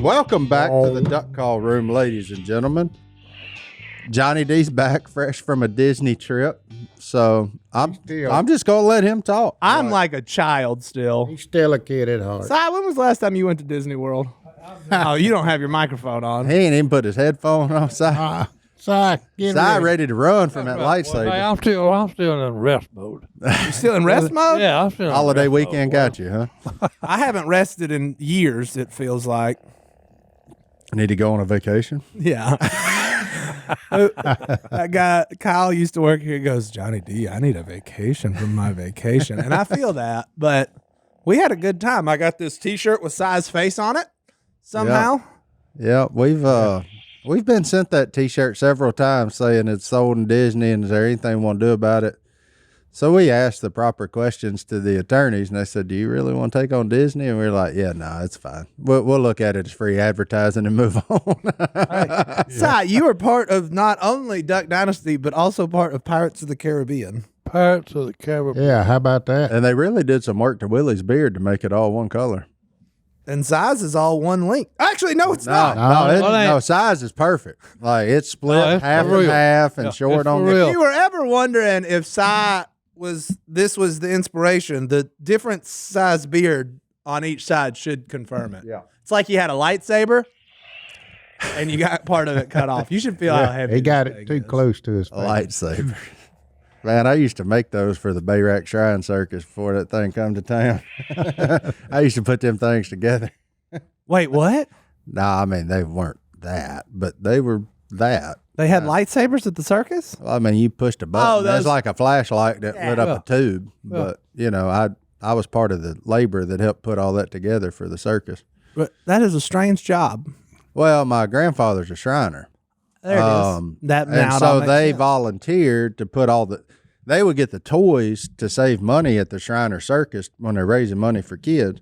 Welcome back to the Duck Call Room, ladies and gentlemen. Johnny D's back fresh from a Disney trip, so I'm just gonna let him talk. I'm like a child still. He's still a kid at heart. Si, when was the last time you went to Disney World? Oh, you don't have your microphone on. He ain't even put his headphone on. Si ready to run from that lightsaber. I'm still in rest mode. You still in rest mode? Yeah, I'm still in Holiday rest weekend mode. got you, huh? I haven't rested in years, it feels like. Need to go on a vacation. Yeah. That guy, Kyle, used to work here. He goes, Johnny D, I need a vacation from my vacation. And I feel that, but we had a good time. I got this T-shirt with Si's face on it somehow. Yeah, we've been sent that T-shirt several times saying it's sold in Disney and is there anything we want to do about it? So we asked the proper questions to the attorneys and they said, do you really want to take on Disney? And we were like, yeah, no, it's fine. We'll look at it as free advertising and move on. Si, you were part of not only Duck Dynasty, but also part of Pirates of the Caribbean. Pirates of the Caribbean. Yeah, how about that? And they really did some work to Willie's beard to make it all one color. And size is all one link. Actually, no, it's not. No, size is perfect. Like it's split half and half and short on real. If you were ever wondering if this was the inspiration, the different size beard on each side should confirm it. Yeah. It's like you had a lightsaber and you got part of it cut off. You should feel how heavy He got this it thing too is. close to his a face. lightsaber. Man, I used to make those for the Bayrack Shrine Circus before that thing come to town. I used to put them things together. Wait, what? Nah, I mean, they weren't that, but they were that. They had lightsabers at the circus? I mean, you pushed a button. those- It's like a flashlight that lit up a tube. But, you know, I was part of the labor that helped put all that together for the circus. But that is a strange job. Well, my grandfather's a Shriner. There it is. That And now it so all makes they sense. volunteered to put they would get the toys to save money at the Shriner Circus when they're raising money for kids.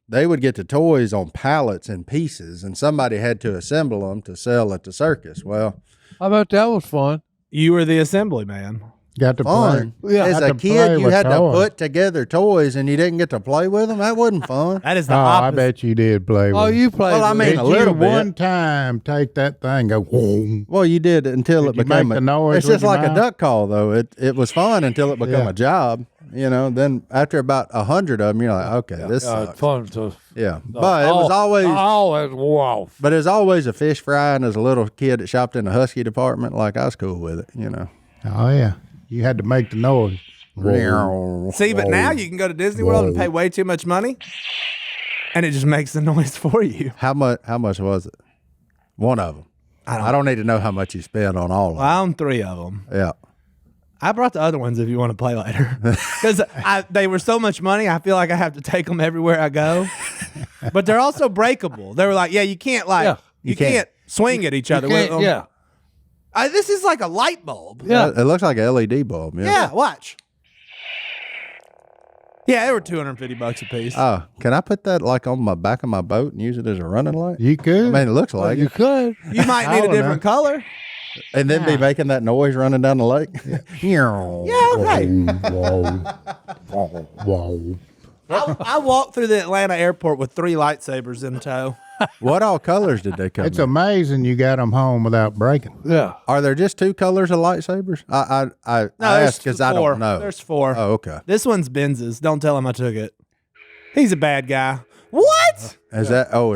They would get the toys on pallets and pieces, and somebody had to assemble them to sell at the circus. Well, I bet that was fun. You were the assembly man. Got to fun. play. As got a to play kid, you with had to toys. put together toys, and you didn't get to play with them. That wasn't fun. That is the Oh, I opposite. bet you did play with Oh, it. you played. Well, I with mean, it. Did a little you bit. one time take that thing, go, whoa. Well, you did until it Did you became make the noise It's with just your like a mouth? duck call, though. It was fun until it became Yeah. a job. You know, then after about 100 of them, you're like, okay, this It's sucks. fun to. Yeah, but it was always. wore off. But there's always a fish fry, and as a little kid that shopped in the husky department, like I was cool with it, you know. Oh, yeah. You had to make the noise. See, but now you can go to Disney World and pay way too much money, and it just makes the noise for you. How much was it? One of them. I don't need to know how much you spent on all of Well, I own 3 of them. them. Yeah. I brought the other ones if you want to play later. Because they were so much money, I feel like I have to take them everywhere I go. But they're also breakable. They were like, yeah, you can't you can't swing at each other with them. Yeah. This is like a light bulb. Yeah. It looks like an LED bulb. Yeah. Yeah, watch. Yeah, they were $250 a piece. Oh, can I put that like on my back of my boat and use it as a running light? You could. I mean, it looks like You it. could. You might need a don't different color. And then be making that noise running down the lake. Yeah. Yeah, okay. Whoa. I walked through the Atlanta airport with 3 lightsabers in tow. What all colors did they come It's in? amazing you got them home without breaking. Yeah. Are there just 2 colors of lightsabers? I No, asked because I 4. don't know. There's 4. Oh, okay. This one's Benz's. Don't tell him I took it. He's a bad guy. What? Is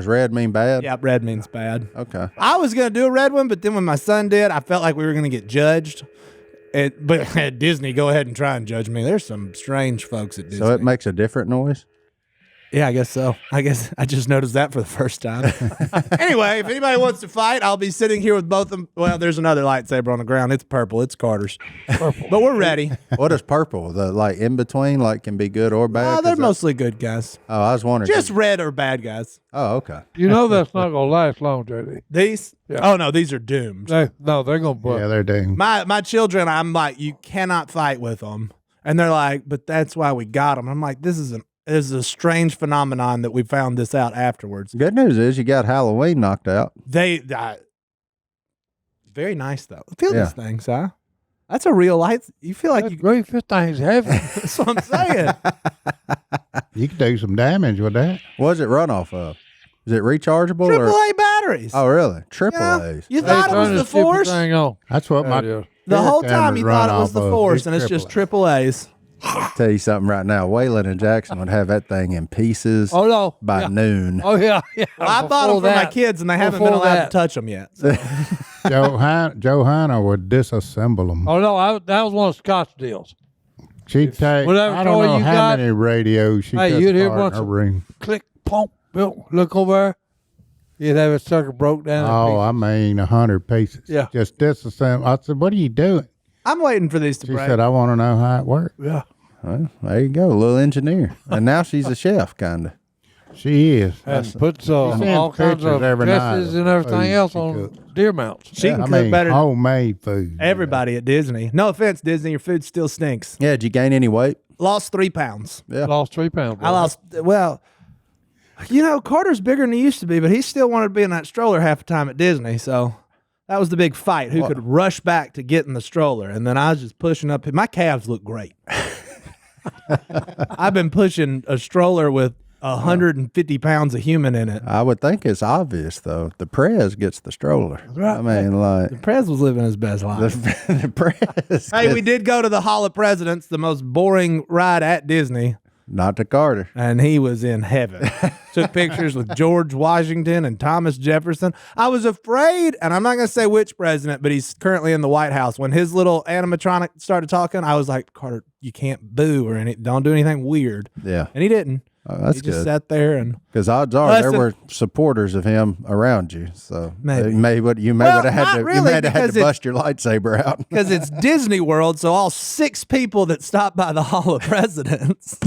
red mean bad? Yeah, red means bad. Okay. I was going to do a red one, but then when my son did, I felt like we were going to get judged. But at Disney, go ahead and try and judge me. There's some strange folks at Disney. So it makes a different noise? Yeah, I guess so. I guess I just noticed that for the first time. Anyway, if anybody wants to fight, I'll be sitting here with both of them. Well, there's another lightsaber on the ground. It's purple. It's Carter's. But we're ready. What is purple? The like in between, like can be good or bad? They're 'Cause mostly good guys. I was wondering. Just red or bad guys. Oh, okay. You know that's not gonna last long, JD. These? Yeah. Oh, no, these are doomed. They're gonna break. Yeah, they're doomed. My children, I'm like, you cannot fight with them. And they're like, but that's why we got them. I'm like, this is a strange phenomenon that we found this out afterwards. Good news is you got Halloween knocked out. They very nice though. Feel Yeah. these things, huh? That's a real light. You feel like That you. great fish thing's heavy. That's what I'm saying. You could do some damage with that. What does it run off of? Is it rechargeable Triple or? A batteries. Oh, really? Triple You know, A's. you thought it Turn was the the stupid Force. thing on. That's what my There it is. The whole air time you cameras thought it run was the off of. Force, It's and it's just AAA. Triple A's. Tell you something right now. Waylon and Jackson would have that thing in pieces Oh no. by yeah. noon. Oh yeah. Yeah. Well, I bought them Before for my that. kids, and they haven't been Before allowed that. to touch them yet. So. Johanna would disassemble them. Oh no, that was one of Scott's deals. She'd take, whatever I don't toy know you how got- many radios she Hey, took you'd hear apart in once her a- room. Click, pump, Bill, look over there. You'd have a sucker broke down. in Oh, pieces. I mean 100 pieces. Yeah. Just disassemble. I said, what are you doing? I'm waiting for these to She break. said, I want to know how it works. Yeah. Well, there you go, a little engineer. And now she's a chef, kind of. She is. And puts all sends kinds pictures of every night dresses of and everything food else she on cooks. deer mounts. She can I cook mean, better than homemade food. everybody at Disney. No offense, Disney, your food still stinks. Yeah, did you gain any weight? Lost 3 pounds. Yeah. Lost 3 pounds. I lost, well, you know, Carter's bigger than he used to be, but he still wanted to be in that stroller half the time at Disney. So that was the big fight. Who could rush back to get in the stroller? And then I was just pushing up. My calves look great. I've been pushing a stroller with 150 pounds of human in it. I would think it's obvious, though. The Prez gets the stroller. I mean, like, Prez was living his best life. the Prez. Hey, we did go to the Hall of Presidents, the most boring ride at Disney, Not to Carter. and he was in heaven. Took pictures with George Washington and Thomas Jefferson. I was afraid, and I'm not going to say which president, but he's currently in the White House. When his little animatronic started talking, I was like, Carter, you can't boo or don't do anything weird. Yeah. And he didn't. Oh, that's He just good. sat there and Because odds are Well, there that's were supporters of him around you. So Maybe. you may would Well, have had not to really, you may have had because to it's- bust your lightsaber out. because it's Disney World, so all 6 people that stopped by the Hall of Presidents.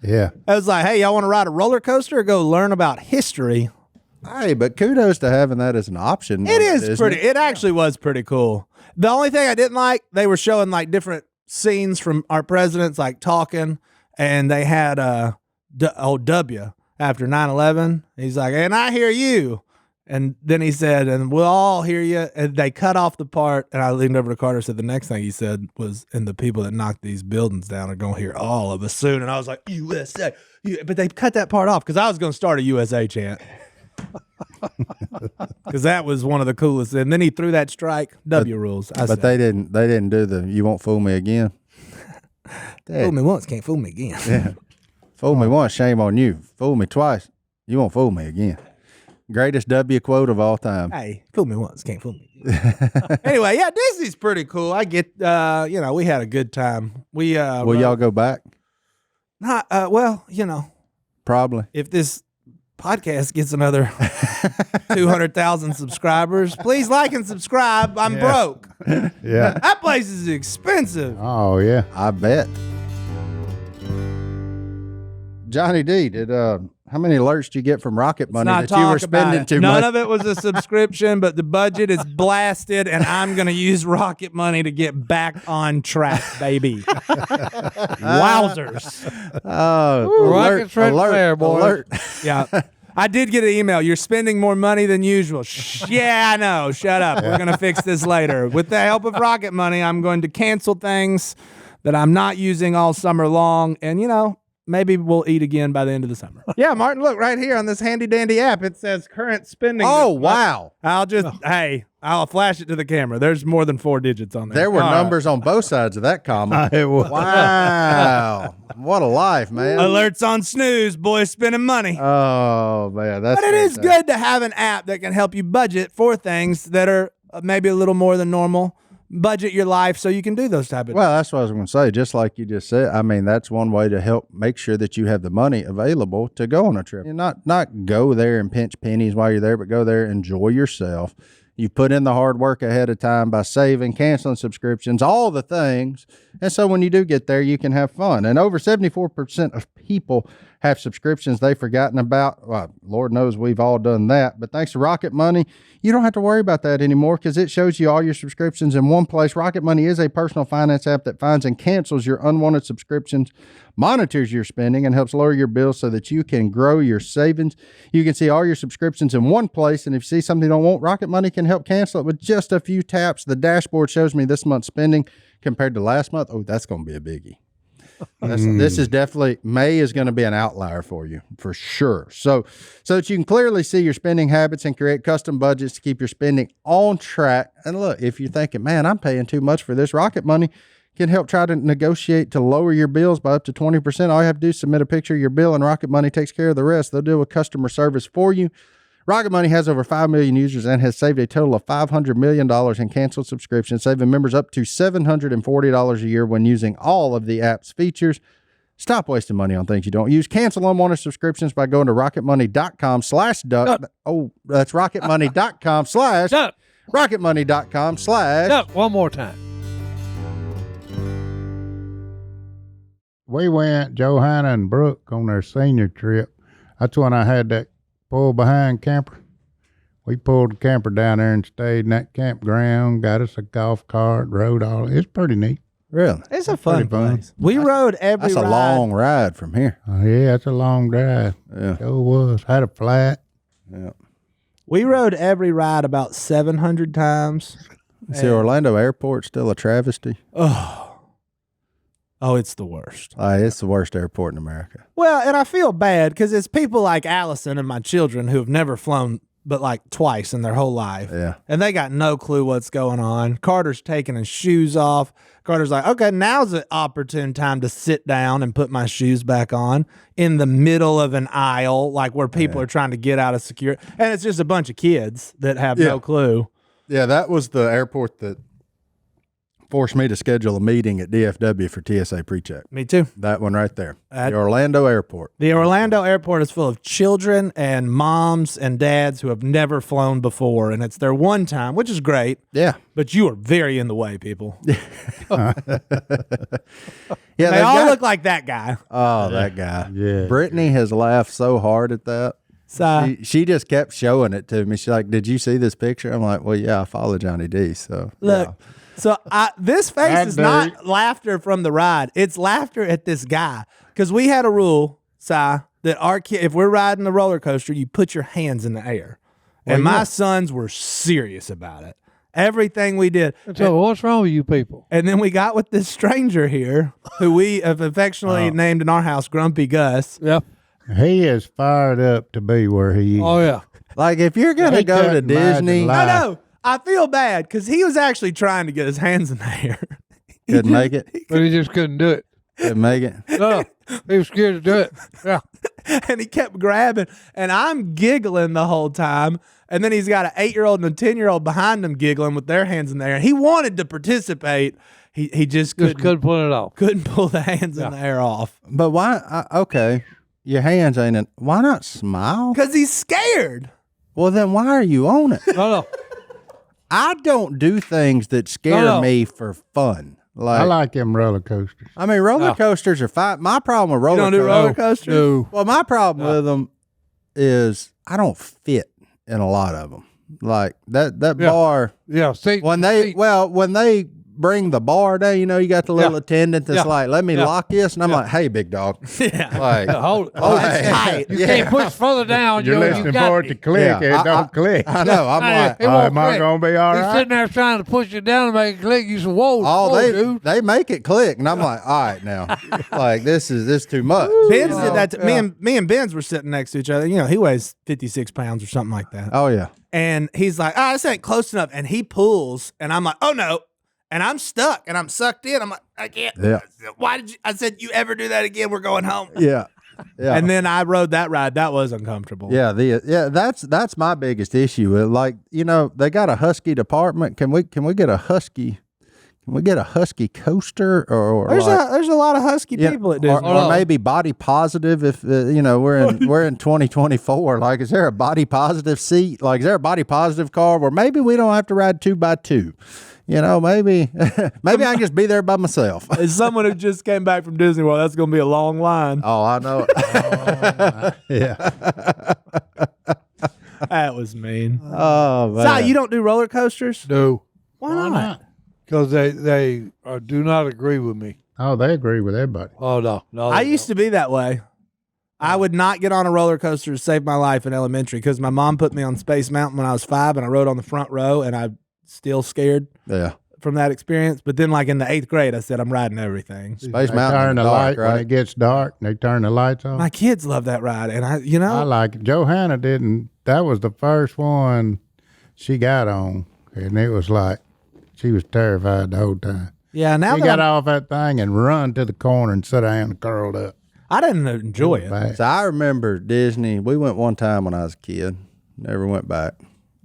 Yeah. I was like, hey, y'all want to ride a roller coaster or go learn about history? Hey, but kudos to having that as an option. It is isn't pretty. it? It actually was pretty cool. The only thing I didn't like, they were showing like different scenes from our presidents, like talking, and they had old W after 9/11. He's like, and I hear you. And then he said, and we'll all hear you. And they cut off the part. And I leaned over to Carter and said, the next thing he said was, and the people that knocked these buildings down are going to hear all of us soon. And I was like, USA. But they cut that part off because I was going to start a USA chant. Because that was one of the coolest. And then he threw that strike. W rules. I But said, they didn't do the "you won't fool me again." fool me once, can't fool me again. Fool me once, shame on you. Fool me twice, you won't fool me again. Greatest W quote of all time. Hey, fool me once, can't fool me again. Anyway, yeah, Disney's pretty cool. I get, we had a good time. We Will y'all go back? not Probably. if this podcast gets another 200,000 subscribers, please like and subscribe. I'm broke. Yeah. That place is expensive. Oh, yeah. I bet. Johnny D, did how many alerts did you get from Rocket Money Not that you were talk about spending it. too None much? of it was a subscription, but the budget is blasted, and I'm going to use Rocket Money to get back on track, baby. Wowzers. Oh, Rocket's right there, boys. alert. Yeah. I did get an email. You're spending more money than usual. Yeah, I know. Shut up. We're going to fix this later. With the help of Rocket Money, I'm going to cancel things that I'm not using all summer long. And, maybe we'll eat again by the end of the summer. Yeah, Martin, look right here on this handy dandy app. It says current spending. Oh, wow. I'll flash it to the camera. There's more than 4 digits on there. There were All numbers on both sides of that comma. It was. Wow. What a life, man. right. Alerts on snooze, boys spending money. Oh, man. That's But it is fantastic. good to have an app that can help you budget for things that are maybe a little more than normal. Budget your life so you can do those type of Well, that's what I was going to say. Just like you just said, I mean, that's one way to help make sure that you have the money available to go on a trip. And not go there and pinch pennies while you're there, but go there, enjoy yourself. You put in the hard work ahead of time by saving, canceling subscriptions, all the things. And so when you do get there, you can have fun. And over 74% of people have subscriptions they've forgotten about. Well, Lord knows we've all done that. But thanks to Rocket Money, you don't have to worry about that anymore because it shows you all your subscriptions in one place. Rocket Money is a personal finance app that finds and cancels your unwanted subscriptions, monitors your spending, and helps lower your bills so that you can grow your savings. You can see all your subscriptions in one place, and if you see something you don't want, Rocket Money can help cancel it with just a few taps. The dashboard shows me this month's spending compared to last month. Oh, that's going to be a biggie. This is definitely, May is going to be an outlier for you, for sure. So that you can clearly see your spending habits and create custom budgets to keep your spending on track. And look, if you're thinking, man, I'm paying too much for this, Rocket Money can help try to negotiate to lower your bills by up to 20%. All you have to do is submit a picture of your bill, and Rocket Money takes care of the rest. They'll deal with customer service for you. Rocket Money has over 5 million users and has saved a total of $500 million in canceled subscriptions, saving members up to $740 a year when using all of the app's features. Stop wasting money on things you don't use. Cancel unwanted subscriptions by going to rocketmoney.com/duck. Oh, that's rocketmoney.com/ Duck. rocketmoney.com/ Duck, one more time. We went, Johanna and Brooke, on their senior trip. That's when I had that pull behind camper. We pulled the camper down there and stayed in that campground, got us a golf cart, rode all. It's pretty neat. Really? It's a fun pretty fun. place. We rode every That's a ride. long ride from here. Oh, yeah, it's a long drive. Yeah. Sure was. Had a flat. Yeah. We rode every ride about 700 times. See, Orlando Airport's still a travesty. Oh, it's the worst. It's the worst airport in America. Well, and I feel bad because it's people like Allison and my children who have never flown but like twice in their whole life. Yeah. And they got no clue what's going on. Carter's taking his shoes off. Carter's like, okay, now's an opportune time to sit down and put my shoes back on in the middle of an aisle, like where people are trying to get out of security. And it's just a bunch of kids that have no clue. Yeah, that was the airport that forced me to schedule a meeting at DFW for TSA PreCheck. Me too. That one right there. The Orlando Airport. The Orlando airport is full of children and moms and dads who have never flown before, and it's their one time, which is great. Yeah. But you are very in the way, people. Yeah, They all look like that guy. Oh, that guy. Yeah. Brittany has laughed so hard at that. So She just kept showing it to me. She's like, "Did you see this picture?" I'm like, "Well, yeah, I follow Johnny D." So look, yeah. so this face That is dude. not laughter from the ride. It's laughter at this guy. Because we had a rule, Si, that our kid, if we're riding the roller coaster, you put your hands in the air. And my sons were serious about it. Everything we did. So what's wrong with you people? And then we got with this stranger here, who we have affectionately named in our house Grumpy Gus. Yeah. He is fired up to be where he is. Oh, yeah. Like if you're gonna He go to couldn't imagine Disney, life. I know. I feel bad because he was actually trying to get his hands in the air. couldn't make it. But he just couldn't do it. Couldn't make it. No, he was scared to do it. Yeah. And he kept grabbing, and I'm giggling the whole time. And then he's got an 8-year-old and a 10-year-old behind him giggling with their hands in the air. He wanted to participate. He just couldn't pull it off. couldn't pull the hands in the air off But why? Okay, your hands ain't in. Why not smile? because he's scared. Well, then why are you on it? No. I don't do things that scare No. me for fun. I like them roller coasters. I mean, roller coasters are fine. My problem with roller You don't do coasters. roller coasters? No. Well, my problem with them is I don't fit in a lot of them. Like that Yeah. bar Yeah. See, when they bring the bar down, you know, you got the little attendant that's Yeah. like, "Let me Yeah. lock this," and I'm like, "Hey, big dog, Yeah. like, hold like, it's tight. You yeah. can't push further down. You're you listening got for it me. to click. Yeah, It don't click. I know. I'm Hey, like, it won't am I click. going to be all He's right? sitting there trying to push it down and make it click. You said, "Whoa, oh, whoa, dude." they make it click, and I'm like, all right, now, like this is too much. Benz you did know? that. Me and Benz were sitting next to each other. You know, he weighs 56 pounds or something like that. Oh yeah, And he's like, this ain't close enough. And he pulls, and I'm like, oh no. And I'm stuck, and I'm sucked in. I'm like, I can't. Yeah. Why did you? I said, you ever do that again? We're going home. yeah, yeah. And then I rode that ride. That was uncomfortable. Yeah, that's my biggest issue. Like, you know, they got a husky department. Can we get a husky? Can we get a husky coaster or There's like, a lot of husky yeah, people that do. or maybe body positive? If you know we're in 2024. Like, is there a body positive seat? Like, is there a body positive car where maybe we don't have to ride 2x2? You know, maybe I can just be there by myself. As someone who just came back from Disney World, that's going to be a long line. Oh, I know it. Yeah. That was mean. Oh man, Si, you don't do roller coasters? No, Why not? because they do not agree with me. Oh, they agree with everybody. Oh no. I used to be that way. I would not get on a roller coaster to save my life in elementary because my mom put me on Space Mountain when I was 5, and I rode on the front row, and I still scared. yeah. from that experience. But then, like in the 8th grade, I said I'm riding everything. Space They Mountain turn in the the light dark, when right? it gets dark. They turn the lights off. My kids love that ride, and I I like it. Johanna didn't. That was the first one she got on, and it was like she was terrified the whole time. yeah. Now She that got off that thing and run to the corner and sit down and curled up. I didn't enjoy it. Bad. So I remember Disney. We went one time when I was a kid. Never went back.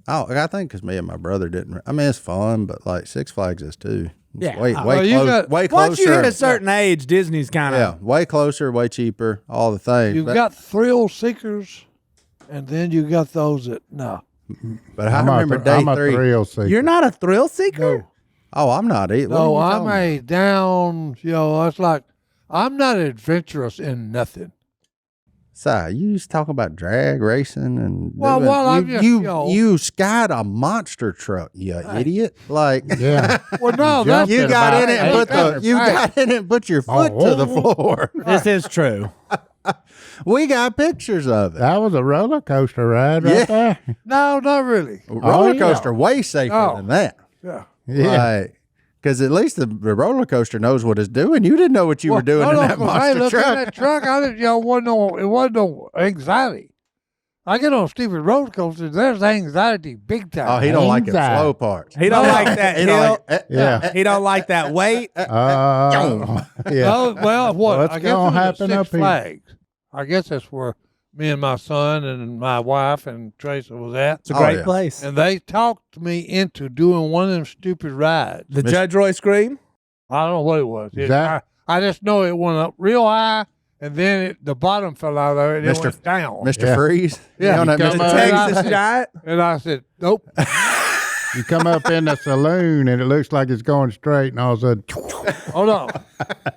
Oh, I think because me and my brother didn't. I mean, it's fun, but like Six Flags is too. It's Yeah. way, Oh, way, well, you close, got- way closer. Once you hit a certain age, Disney's kind yeah, of way closer, way cheaper, all the things. You But- got thrill seekers, and then you got those that no. But I remember day I'm a 3. thrill seeker. You're not a thrill seeker. No. Oh, I'm not either. No, I'm a down. It's like I'm not adventurous in nothing. Si, you was talking about drag racing and Well, doing- well, I'm you, just, you, you know- you skied a monster truck, you idiot! Like, Yeah. Well, no, Jumped that's you at got about in it and put the 800 you pounds. got in it and put your foot to the floor. This is true. We got pictures of it. That was a roller coaster ride right Yeah. there. no, not really. Roller yeah. coaster way safer Oh. than that. Yeah. Yeah. Because at least the roller coaster knows what it's doing. You didn't know what you were doing in that 'cause, monster hey, look truck. at that truck. I didn't. It wasn't no anxiety. I get on stupid roller coasters. There's anxiety big time. Oh, he don't like it Anxiety. slow parts. He don't like that He hill. don't like, Yeah. He don't like that weight. Yeah. Oh, well, what? What's I guess gonna it was at happen Six up here? Flags. I guess that's where me and my son and my wife and Tracy was at. It's a Oh, great yeah. place. And they talked me into doing one of them stupid rides. The Judge Roy scream. I don't know what it was. Is that- I just know it went up real high, and then the bottom fell out of it, and it Mr. went down. Mr. Yeah. Freeze. Yeah. You know that You Mr. come The up- Freeze? Texas giant. And I said, nope. You come up in the saloon and it looks like it's going straight, and all of a sudden, Hold on.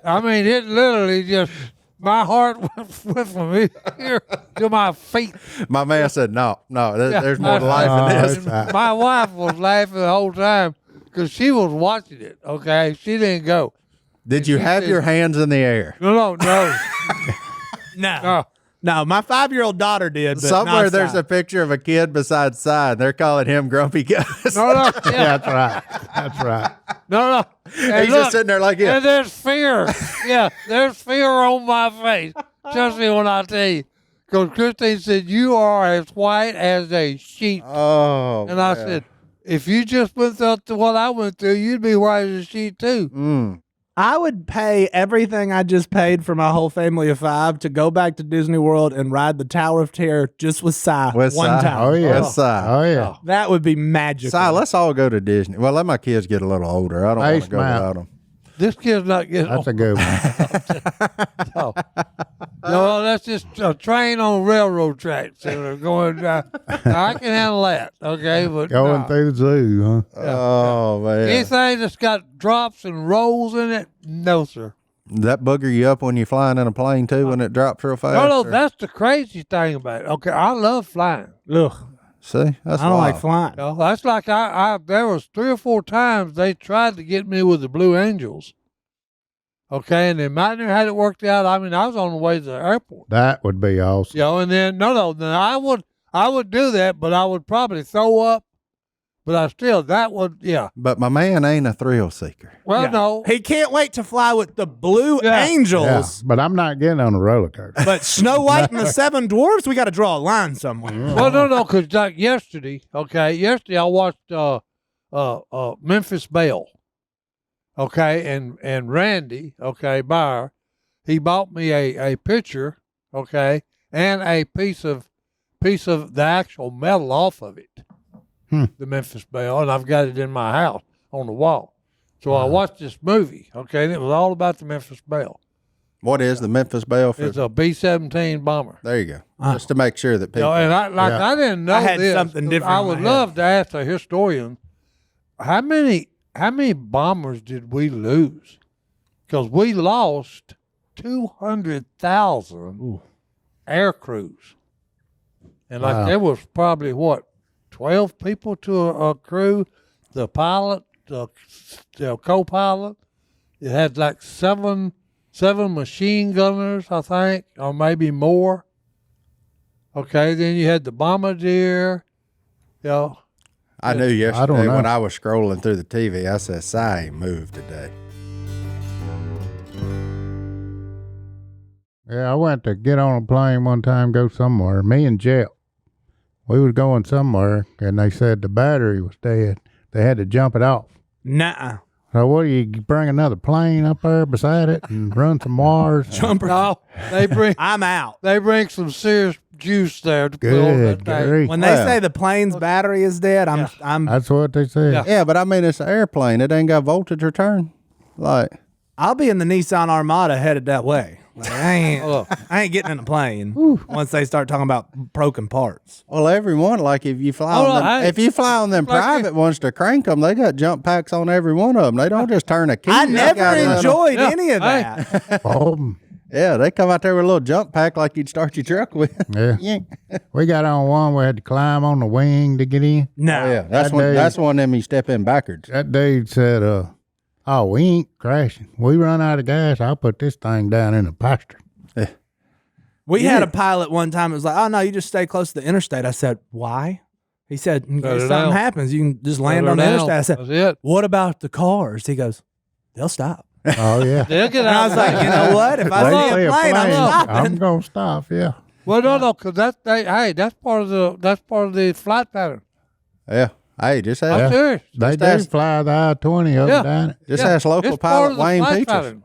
I mean, it literally just, my heart went from here to my feet. My man said, no, Yeah. there's more to life Oh, than this. it's- My wife was laughing the whole time because she was watching it, okay? She didn't go. Did you have your hands in the air? No. No. No, my 5-year-old daughter did. But Somewhere not there's Si. a picture of a kid beside Si, and they're calling him Grumpy Gus. No. yeah, that's right. That's right. No. And He's just sitting there like this. And there's fear. Yeah, there's fear on my face. Trust me when I tell you. Because Christine said, you are as white as a sheet. Oh, And I man. said, if you just went through what I went through, you'd be white as a sheet too. Mm. I would pay everything I just paid for my whole family of 5 to go back to Disney World and ride the Tower of Terror just with Si With one Si. time. Oh, yeah. With Si. Oh, yeah. That would be magical. Si, let's all go to Disney. Well, let my kids get a little older. I don't want Space to go Mountain. without them. This kid's not getting That's a good one. no. No, that's just a train on railroad tracks that are going down. Now, I can handle that, okay? But Going no. through the zoo, huh? Oh, man. Anything that's got drops and rolls in it, no, sir. That booger you up when you're flying in a plane, too, when it drops real fast? No, or- that's the crazy thing about it. Okay, I love flying. Ugh. See? That's I don't like wild. flying. You know, that's like there was 3 or 4 times they tried to get me with the Blue Angels. Okay, and they might have had it worked out. I mean, I was on the way to the airport. That would be awesome. You know, and then then I would do that, but I would probably throw up. But that would, yeah. But my man ain't a thrill seeker. Well, Yeah. no. He can't wait to fly with the Blue Yeah. Yeah, Angels. but I'm not getting on a roller coaster. But Snow White and the 7 Dwarfs, we got to draw a line somewhere. Well, no, because like yesterday I watched Memphis Belle. Okay, and Randy, okay, Byer, he bought me a picture, okay, and a piece of the actual metal off of it, the Memphis Belle, and I've got it in my house on the wall. So I watched this movie, okay, and it was all about the Memphis Belle. What is the Memphis Belle? It's a B-17 bomber. There you go. Just to make sure that You people. know, and I didn't know I had this. something different I in would my love to ask a historian, how many bombers did we lose? Because we lost 200,000 air crews. And Wow. there was probably 12 people to a crew, the pilot, the co-pilot. It had like seven machine gunners, I think, or maybe more. Okay, then you had the bombardier, you know. I knew I don't yesterday know. when I was scrolling through the TV, I said, Si ain't moved today. Yeah, I went to get on a plane one time, go somewhere. Me and Jet, we was going somewhere, and they said the battery was dead. They had to jump it off. Nuh-uh. So what do you bring another plane up there beside it and run some wires? Jumper. No, they bring I'm out. they bring some serious juice there to put on that Good thing. grief. When they say the plane's battery is dead, I'm That's what they said. Yeah. Yeah, but I mean, it's an airplane. It ain't got voltage return. Like, I'll be in the Nissan Armada headed that way. Like, I ain't getting in a plane once they start talking about broken parts. well, everyone, like if you fly Oh, on them, hey. if you fly on them Like private ones to crank them, they got jump packs on every one of them. They don't just turn a key. I They never got a little- enjoyed Yeah. any of Hey. that. Oh, Yeah, they come out there with a little jump pack like you'd start your truck with. yeah. We got on one. We had to climb on the wing to get in. No. Oh, yeah, that's That one. day- That's one of them you step in backwards. That dude said, "Oh, we ain't crashing. We run out of gas. I'll put this thing down in the pasture." We had a pilot one time. It was like, oh, no, you just stay close to the interstate. I said, why? He said, in Shut case it something down. happens, you can just land Shut on her the down. interstate. I said, That's it. what about the cars? He goes, they'll stop. Oh yeah. They'll get And I out. was like, you know what? If I They see see a plane, I'm stopping. I'm gonna stop. Yeah. Well, no, because that's part of the flight pattern. Yeah. Hey, just I'm ask, serious. They Just do ask- fly the I-20 up Yeah. and down it. just Yeah, ask local it's part pilot of the Wayne flight Peaches. pattern.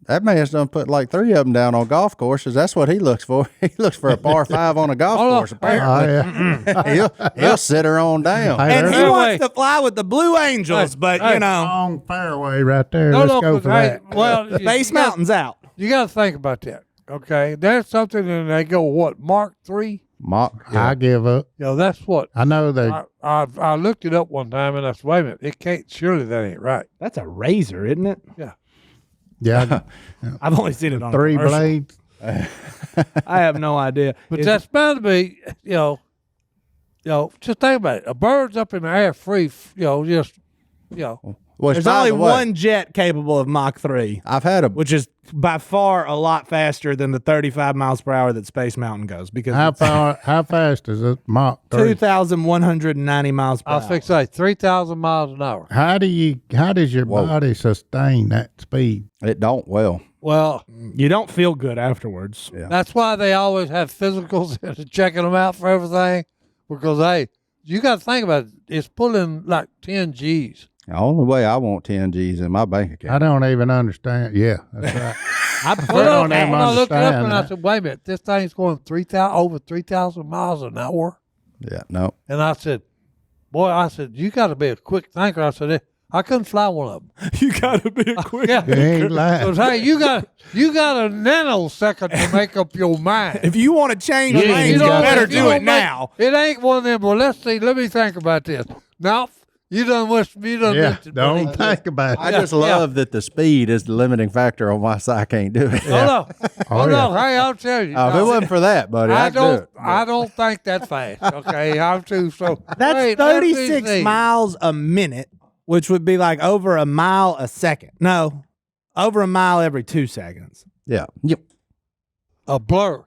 That man's done put like 3 of them down on golf courses. That's what he looks for. He looks for a par 5 on a golf Hold on. course. Apparently, Oh yeah. he'll sit her on down. Hey, And there's he a wants to fly with the Blue Angels, but, you know, long fairway right there. No, Let's no, go 'cause, for hey, that. well, Space Mountain's out. You got to think about that. Okay, there's something, and they go what Mark III. Mock. I give up. You know, that's what I know they. I looked it up one time, and I said, wait a minute, it can't. Surely that ain't right. That's a razor, isn't it? Yeah, I've only seen it on a 3 commercial. blades. I have no idea. But Is- that's bound to be, just think about it. A bird's up in the air free, just, Which, there's by only the way, one jet capable of Mach 3, I've had a which is by far a lot faster than the 35 miles per hour that Space Mountain goes because How it's far? How fast is it? Mach 3? 2,190 miles per I'll hour. fix that 3,000 miles an hour. How does your body sustain that speed? It don't well. Well, You don't feel good afterwards. Yeah. that's why they always have physicals and checking them out for everything, because hey, you got to think about it. It's pulling like 10 G's. The only way I want 10 G's in my bank I account. don't even understand. Yeah, that's right. I don't even I looked it up understand and I that. said, wait a minute, this thing's going over 3,000 miles an hour. Yeah, no. And I said, you got to be a quick thinker. I said, I couldn't fly one of them. You got to be a quick. Yeah. You ain't lying. Because, hey, you got a nanosecond to make up your mind. If you want to change Yeah, lanes, you you don't- better if you do don't it now. It ain't one of them. Well, let's see. Let me think about this. Now, you done Yeah, mentioned don't think about I it. just love that the speed is the limiting factor on why I can't do it. Hold on. yeah. Hey, I'll tell you. If it wasn't for that, buddy, I I'd do it. don't think that fast. Okay, I'm too. So That's wait, let me 36 see. miles a minute, which would be like over a mile a second. No, over a mile every 2 seconds. Yeah. Yep. A blur.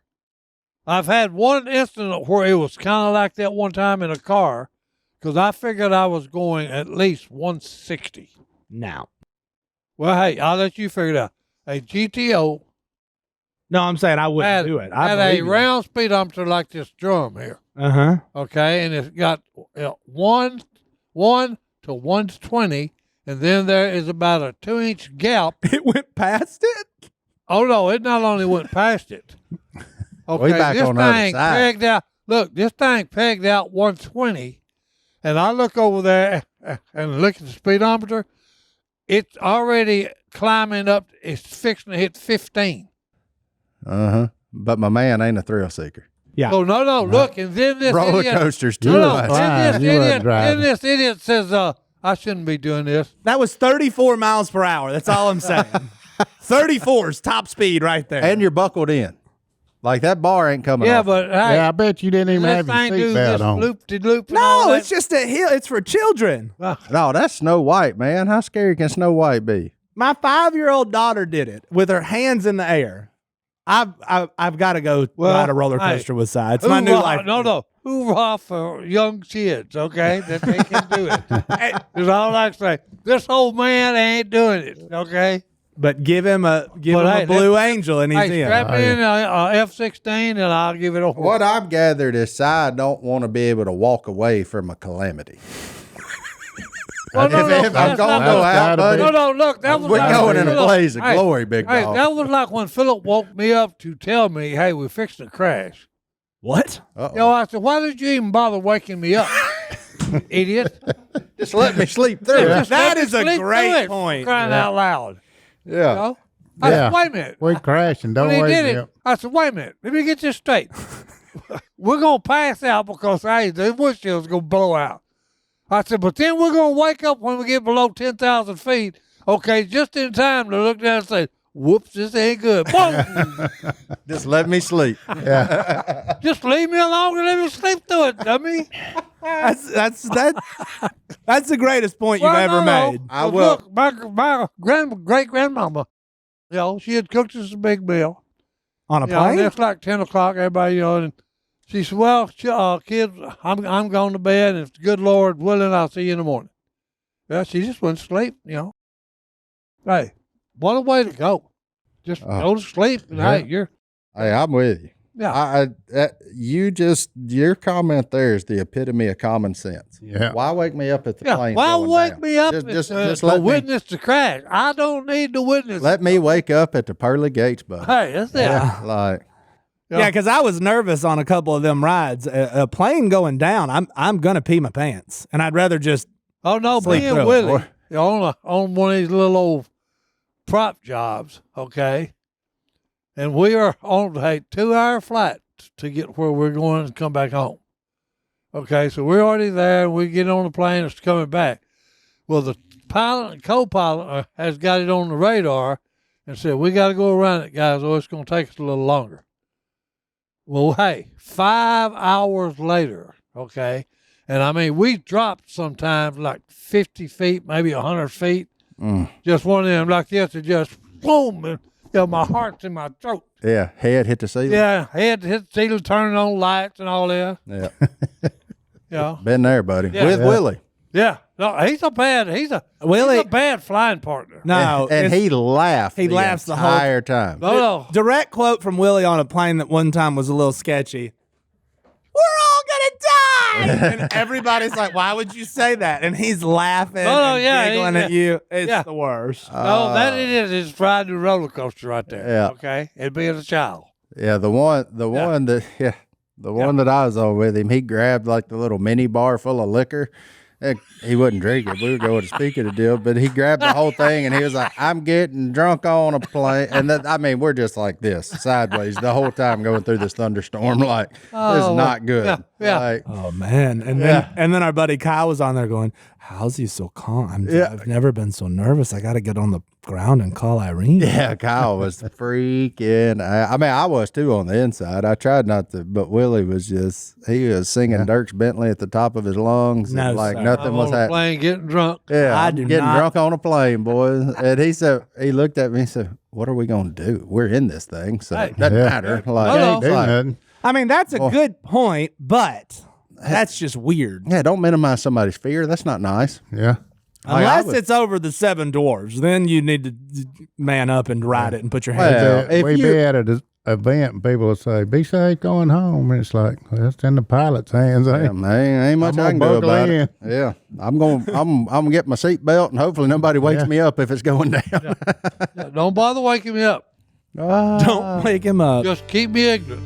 I've had one incident where it was kind of like that one time in a car, because I figured I was going at least 160. Now, Well, hey, I'll let you figure it out. A GTO no, I'm saying I wouldn't had, do it. had a round speedometer like this drum here. Uh huh. Okay, and it's got 1 to 120, and then there is about a 2-inch gap. It went past it. Oh no, it not only went past it. Okay, back this on the other thing side. pegged out. Look, this thing pegged out 120, and I look over there and look at the speedometer. It's already climbing up. It's fixing to hit 15. But my man ain't a thrill seeker. Yeah. So no, look, and then this Roller idiot, coasters You too were much. flying. You wasn't driving. then this idiot says, I shouldn't be doing this. That was 34 miles per hour. That's all I'm saying. 34 is top speed right there. And you're buckled in. Like that bar ain't coming Yeah, off. but hey, Yeah, I bet you didn't even this have your thing do seatbelt this on. loop-de-loop. no, it's just a hill. It's for children. No, that's Snow White, man. How scary can Snow White be? My 5-year-old daughter did it with her hands in the air. I've got to go ride a roller coaster with Si. It's my new life. No. hoorah for young kids, okay, that they can do it. That's all I can say. This old man ain't doing it, okay? But give him a But, hey, Blue Angel and he's Hey, in. strap me in a F-16 and I'll give it a whirl. What I've gathered is Si don't want to be able to walk away from a calamity. Well, no, no, if I'm that's going to not- go out, buddy, No, look, that was we're like going when in a Phillip- blaze of hey, glory, big Hey, dog. that was like when Phillip woke me up to tell me, hey, we're fixing to crash. What? Uh-oh. You know, I said, why did you even bother waking me up, idiot? Just let me sleep through Yeah, it. just let That me is a sleep great through it, point. Crying out loud. You Yeah. know? I said, wait a minute. We crashing. Don't When he wake did me it, up. I said, wait a minute. Let me get this straight. We're going to pass out because, hey, the windshield's going to blow out. I said, but then we're going to wake up when we get below 10,000 feet, okay, just in time to look down and say, whoops, this ain't good. Boom! Just let me sleep. Yeah. Just leave me alone and let me sleep through it, dummy. That's the greatest point you've Well, ever no. made. I But will. Look, my great-grandmama, you know, she had cooked us a big meal. On a You know, plane? and it's like 10 o'clock, everybody, you know, and she said, well, kids, I'm going to bed, and if the good Lord willing, I'll see you in the morning. Yeah, she just went to sleep, you know. Hey, what a way to go. Just go to sleep, and Yeah. hey, you're, Hey, I'm with you. yeah. Your comment there is the epitome of common sense. Yeah. Why wake me up at the Yeah, plane? why going wake down? me up Just to let me witness the crash? I don't need to witness. let me wake up at the pearly gates, bud. Hey, that's it. Yeah. Like Yeah, because I was nervous on a couple of them rides. A plane going down, I'm gonna pee my pants, and I'd rather just Oh no, Sleep me and through it, Willie boy. on one of these little old prop jobs, okay, and we are on a 2-hour flight to get where we're going and come back home. Okay, so we're already there, and we get on the plane, it's coming back. Well, the pilot and co-pilot has got it on the radar and said, we got to go around it, guys, or it's going to take us a little longer. Well, hey, 5 hours later, okay, and I mean, we dropped sometimes like 50 feet, maybe 100 feet. Just one of them like this, and just boom, and you know, my heart's in my throat. yeah, head hit the ceiling. Yeah, head hit the ceiling, turning on lights and all that. Yeah. Yeah, Been there, buddy. Yeah. With Yeah. Willie. yeah. No, he's a Willie. bad flying partner. No, and it's- he laughed. he laughs the whole- entire time. No. direct quote from Willie on a plane that one time was a little sketchy. We're all gonna die, and everybody's like, "Why would you say that?" And he's laughing, No, and yeah, giggling he- at you. It's yeah. the worst. No, that it is riding a roller coaster right there. Yeah. Okay, and being a child. Yeah, the one that I was on with him, he grabbed like the little mini bar full of liquor. And he wouldn't drink it. We were going to speak of the deal, but he grabbed the whole thing and he was like, "I'm getting drunk on a plane." And I mean, we're just like this, sideways the whole time going through this thunderstorm. Like, this is not good. yeah, yeah. Like, Oh man! And then our buddy Kyle was on there going, "How's he so calm? I've never been so nervous. I got to get on the ground and call Irene." yeah, Kyle was freaking. I mean, I was too on the inside. I tried not to, but Willie was he was singing Dirks Bentley at the top of his lungs. No, and like sir. nothing I'm was on a happening. plane getting drunk. Yeah, I I'm do getting not- drunk on a plane, boys. And he looked at me and said, "What are we going to do? We're in this thing, so Hey. it doesn't Yeah. matter." No, Like, no. it's Do like, nothing. I mean, that's a good point, but that's just weird. yeah, don't minimize somebody's fear. That's not nice. Yeah. Like, I Unless would- it's over the Seven Dwarves, then you need to man up and ride it and put your Well, hands. if we you- be at an event and people will say, "Be safe going home," and it's like, well, that's in the pilot's hands. Yeah, man, ain't much I'm I can gonna do buckle about in. it. Yeah, I'm gonna get my seatbelt and hopefully nobody wakes Yeah. me up if it's going down. Yeah, don't bother waking me up. Don't wake him up. Just keep me ignorant.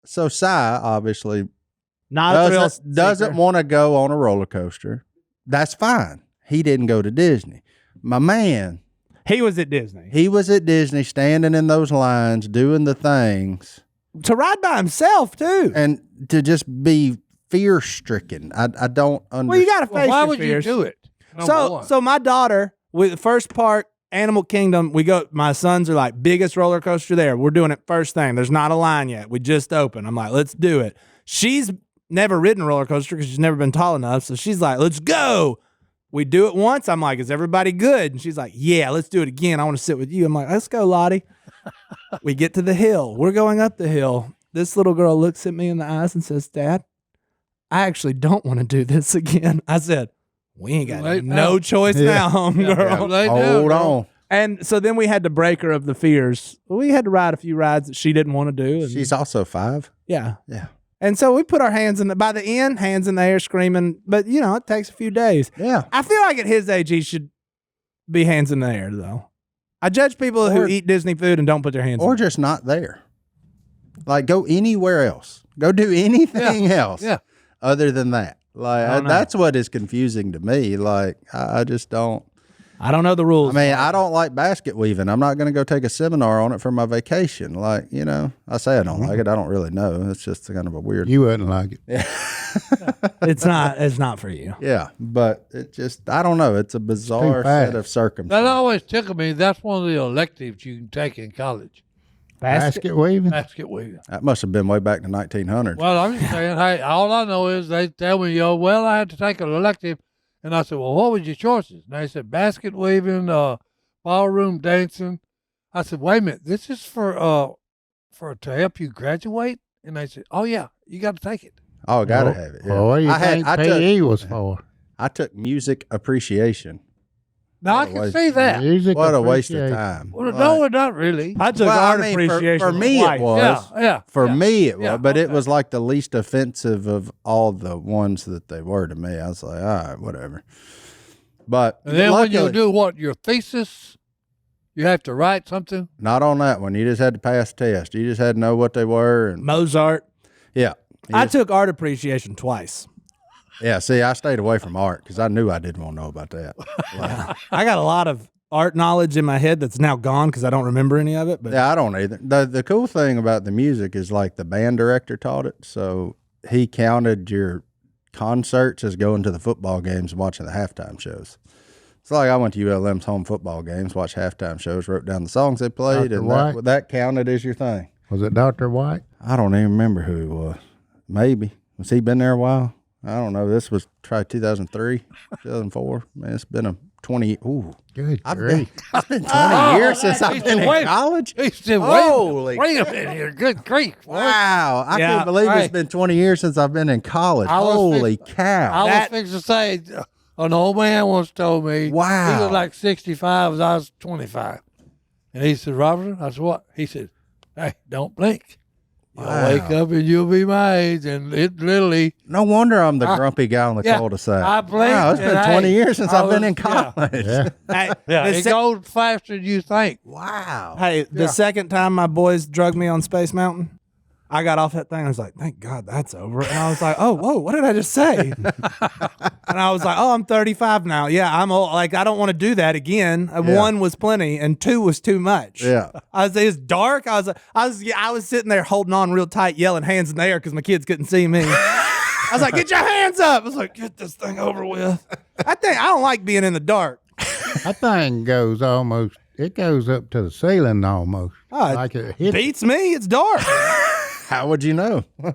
So Si obviously Not a thrill doesn't seeker. want to go on a roller coaster. That's fine. He didn't go to Disney. My man, He was at Disney he was at Disney standing in those lines doing the things to ride by himself too. and to just be fear stricken. I don't understand. Well, you got to face Well, why your would fears. you do it? Number So, one. so my daughter, with the first park, Animal Kingdom, we go. My sons are like, biggest roller coaster there. We're doing it first thing. There's not a line yet. We just opened. I'm like, let's do it. She's never ridden a roller coaster because she's never been tall enough. So she's like, let's go. We do it once. I'm like, is everybody good? And she's like, yeah, let's do it again. I want to sit with you. I'm like, let's go, Lottie. We get to the hill. We're going up the hill. This little girl looks at me in the eyes and says, Dad, I actually don't want to do this again. I said, we ain't got no choice now, homegirl. Hold on. And so then we had to break her of the fears. We had to ride a few rides that she didn't want to do. And She's also 5. yeah. Yeah. And so we put our hands in by the end, hands in the air screaming. But, it takes a few days. Yeah. I feel like at his age, he should be hands in the air, though. I judge people who eat Disney food and don't put their hands in Or the air. just not there. Like, go anywhere else. Go do anything else other than that. Like, that's what is confusing to me. Like, I just don't. I don't know the rules. I mean, I don't like basket weaving. I'm not going to go take a seminar on it for my vacation. Like, I say I don't like it. I don't really know. It's just kind of a weird. You wouldn't like it. It's not for you. Yeah, but it just, I don't know. It's a bizarre set of That circumstances. always tickled me. That's one of the electives you can take in college. Basket weaving? Basket weaving. That must have been way back in the 1900s. Well, I'm just saying, hey, all I know is they tell me, well, I had to take an elective. And I said, well, what was your choices? And they said, basket weaving, ballroom dancing. I said, wait a minute, this is for to help you graduate? And they said, oh, yeah, you got to take it. Oh, gotta have it. Yeah. Well, what do you think PE was for? I took music appreciation. Now, I can see that. Music What a waste of appreciation. time. Well, no, not really. I took Well, art I mean, appreciation. for me twice. it was. Yeah. For me it was, Yeah, but it okay. was like the least offensive of all the ones that they were to me. I was like, all right, whatever. But And then when you luckily, do your thesis, you have to write something. not on that one. You just had to pass the test. You just had to know what they were. And Mozart. yeah. I took art appreciation twice. Yeah, see, I stayed away from art because I knew I didn't want to know about that. Like, I got a lot of art knowledge in my head that's now gone because I don't remember any of it. But yeah, I don't either. The cool thing about the music is like the band director taught it. So he counted your concerts as going to the football games and watching the halftime shows. It's like I went to ULM's home football games, watched halftime shows, wrote down the songs they played, Dr. and White? that counted as your thing. Was it Dr. White? I don't even remember who he was. Maybe. Was he been there a while? I don't know. This was probably 2003, 2004. Man, it's been a 20. Ooh. Good It's grief. been 20 years since I've been in Wait. college. He said, Holy wait a minute here. Good grief. Wow. I Yeah. can't believe Hey. it's been 20 years since I've been in college. I was Holy cow. I was That- fixing to say, an old man once told me, Wow. he was like 65 as I was 25. And he said, Robert, I said, what? He said, hey, don't blink. You'll wake up and you'll be my age. And it literally, No wonder I'm the grumpy guy on the yeah, cul-de-sac. I blinked. Wow, it's been and 20 hey, years since I I've been was- in college. Yeah. Hey, Yeah, the it se- goes faster than you think. Wow. hey, the second time my boys drugged me on Space Mountain, I got off that thing. I was like, thank God that's over. And I was like, oh, whoa, what did I just say? And I was like, oh, I'm 35 now. Yeah, I'm old. Like, I don't want to do that again. Yeah. 1 was plenty and 2 was too much. Yeah. It's dark. I was sitting there holding on real tight, yelling hands in the air because my kids couldn't see me. I was like, get your hands up. I was like, get this thing over with. I don't like being in the dark. That thing goes almost, it goes up to the ceiling almost. Oh, Like it hit. Beats me. It's dark. How would you know? In